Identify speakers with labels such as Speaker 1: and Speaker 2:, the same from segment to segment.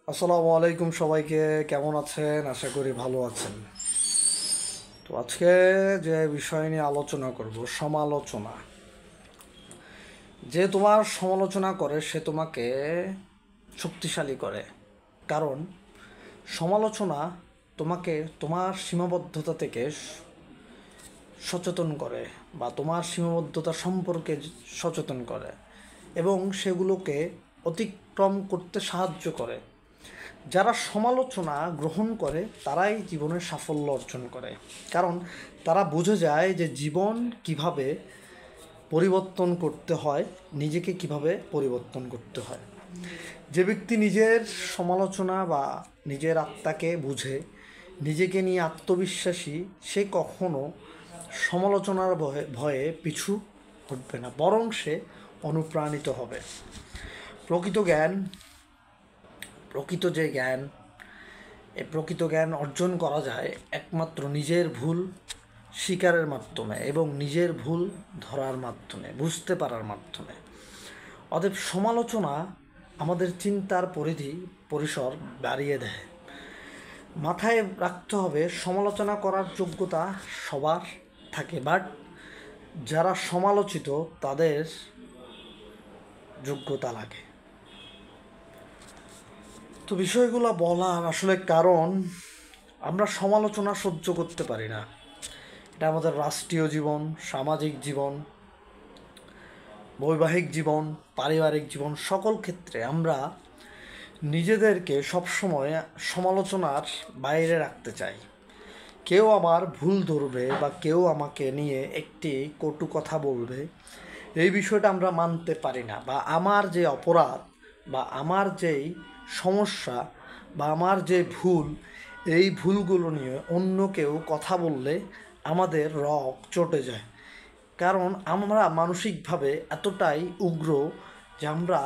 Speaker 1: আসসালামু আলাইকুম সবাইকে। কেমন আছেন? আশা করি ভালো আছেন। তো আজকে যে বিষয় নিয়ে আলোচনা করব, সমালোচনা। যে তোমার সমালোচনা করে সে তোমাকে শক্তিশালী করে। কারণ সমালোচনা তোমাকে তোমার সীমাবদ্ধতা থেকে সচেতন করে, বা তোমার সীমাবদ্ধতা সম্পর্কে সচেতন করে, এবং সেগুলোকে অতিক্রম করতে সাহায্য করে। যারা সমালোচনা গ্রহণ করে তারাই জীবনে সাফল্য অর্জন করে। কারণ তারা বুঝে যায় যে জীবন কিভাবে পরিবর্তন করতে হয়, নিজেকে কিভাবে পরিবর্তন করতে হয়। যে ব্যক্তি নিজের সমালোচনা বা নিজের আত্মাকে বুঝে, নিজেকে নিয়ে আত্মবিশ্বাসী, সে কখনো সমালোচনার ভয়ে পিছু হটবে না, বরং সে অনুপ্রাণিত হবে। প্রকৃত জ্ঞান, প্রকৃত যে জ্ঞান, এই প্রকৃত জ্ঞান অর্জন করা যায় একমাত্র নিজের ভুল স্বীকারের মাধ্যমে এবং নিজের ভুল ধরার মাধ্যমে, বুঝতে পারার মাধ্যমে। অতএব সমালোচনা আমাদের চিন্তার পরিসর বাড়িয়ে দেয়। মাথায় রাখতে হবে, সমালোচনা করার যোগ্যতা সবার থাকে, বাট যারা সমালোচিত তাদের যোগ্যতা লাগে। তো বিষয়গুলো বলার আসলে কারণ, আমরা সমালোচনা সহ্য করতে পারি না। এটা আমাদের রাষ্ট্রীয় জীবন, সামাজিক জীবন, বৈবাহিক জীবন, পারিবারিক জীবন, সকল ক্ষেত্রে আমরা নিজেদেরকে সবসময় সমালোচনার বাইরে রাখতে চাই। কেউ আমার ভুল ধরবে বা কেউ আমাকে নিয়ে একটি কটু কথা বলবে, এই বিষয়টা আমরা মানতে পারি না। বা আমার যে অপরাধ, বা আমার যেই সমস্যা, বা আমার যে ভুল, এই ভুলগুলো নিয়ে অন্য কেউ কথা বললে আমাদের রগ চটে যায়। কারণ আমরা মানসিকভাবে এতটাই উগ্র যে আমরা,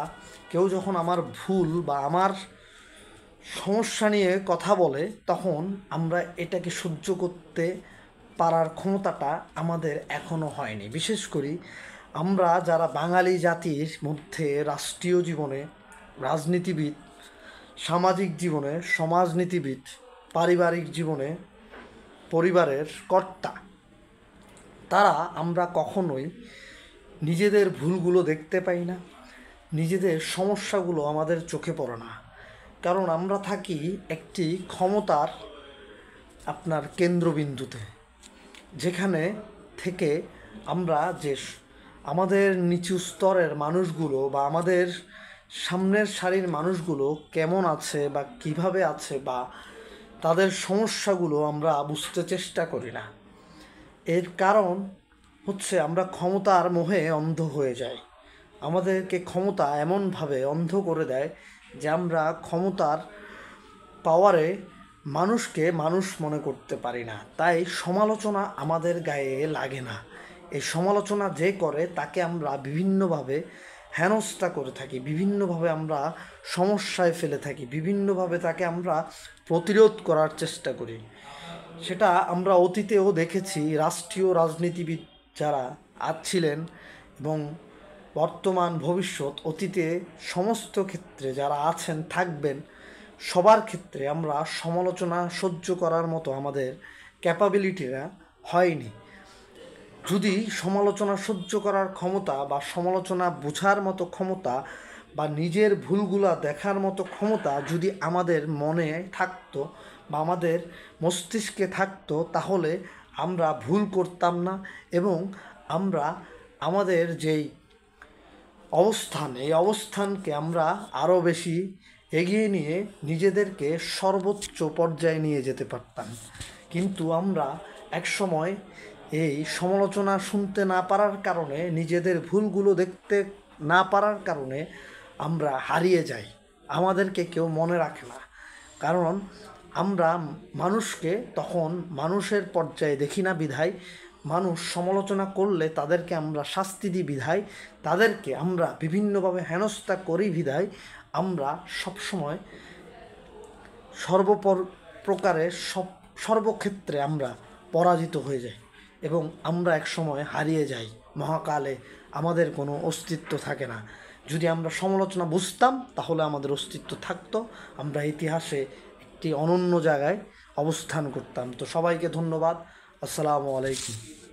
Speaker 1: কেউ যখন আমার ভুল বা আমার সমস্যা নিয়ে কথা বলে, তখন আমরা এটাকে সহ্য করতে পারার ক্ষমতাটা আমাদের এখনও হয়নি। বিশেষ করি আমরা যারা বাঙালি জাতির মধ্যে রাষ্ট্রীয় জীবনে রাজনীতিবিদ, সামাজিক জীবনে সমাজনীতিবিদ, পারিবারিক জীবনে পরিবারের কর্তা, তারা আমরা কখনোই নিজেদের ভুলগুলো দেখতে পাই না, নিজেদের সমস্যাগুলো আমাদের চোখে পড়ে না। কারণ আমরা থাকি একটি ক্ষমতার কেন্দ্রবিন্দুতে, যেখানে থেকে আমরা যে আমাদের নিচু স্তরের মানুষগুলো বা আমাদের সামনের সারির মানুষগুলো কেমন আছে বা কিভাবে আছে, বা তাদের সমস্যাগুলো আমরা বুঝতে চেষ্টা করি না। এর কারণ হচ্ছে আমরা ক্ষমতার মোহে অন্ধ হয়ে যাই। আমাদেরকে ক্ষমতা এমনভাবে অন্ধ করে দেয় যে আমরা ক্ষমতার পাওয়ারে মানুষকে মানুষ মনে করতে পারি না। তাই সমালোচনা আমাদের গায়ে লাগে না। এই সমালোচনা যে করে তাকে আমরা বিভিন্নভাবে হেনস্থা করে থাকি, বিভিন্নভাবে আমরা সমস্যায় ফেলে থাকি, বিভিন্নভাবে তাকে আমরা প্রতিরোধ করার চেষ্টা করি। সেটা আমরা অতীতেও দেখেছি। রাষ্ট্রীয় রাজনীতিবিদ যারা ছিলেন এবং বর্তমান ভবিষ্যৎ অতীতে সমস্ত ক্ষেত্রে যারা আছেন থাকবেন, সবার ক্ষেত্রে আমরা সমালোচনা সহ্য করার মতো আমাদের ক্যাপাবিলিটিরা হয়নি। যদি সমালোচনা সহ্য করার ক্ষমতা বা সমালোচনা বোঝার মতো ক্ষমতা বা নিজের ভুলগুলা দেখার মতো ক্ষমতা যদি আমাদের মনে থাকতো বা আমাদের মস্তিষ্কে থাকতো, তাহলে আমরা ভুল করতাম না, এবং আমরা আমাদের যেই অবস্থান, এই অবস্থানকে আমরা আরও বেশি এগিয়ে নিয়ে নিজেদেরকে সর্বোচ্চ পর্যায়ে নিয়ে যেতে পারতাম। কিন্তু আমরা একসময় এই সমালোচনা শুনতে না পারার কারণে, নিজেদের ভুলগুলো দেখতে না পারার কারণে আমরা হারিয়ে যাই। আমাদেরকে কেউ মনে রাখে না। কারণ আমরা মানুষকে তখন মানুষের পর্যায়ে দেখি না বিধায়, মানুষ সমালোচনা করলে তাদেরকে আমরা শাস্তি দিই বিধায়, তাদেরকে আমরা বিভিন্নভাবে হেনস্থা করি বিধায় আমরা সবসময় প্রকারে সর্বক্ষেত্রে আমরা পরাজিত হয়ে যাই, এবং আমরা একসময় হারিয়ে যাই। মহাকালে আমাদের কোনো অস্তিত্ব থাকে না। যদি আমরা সমালোচনা বুঝতাম তাহলে আমাদের অস্তিত্ব থাকতো, আমরা ইতিহাসে একটি অনন্য জায়গায় অবস্থান করতাম। তো সবাইকে ধন্যবাদ। আসসালামু আলাইকুম।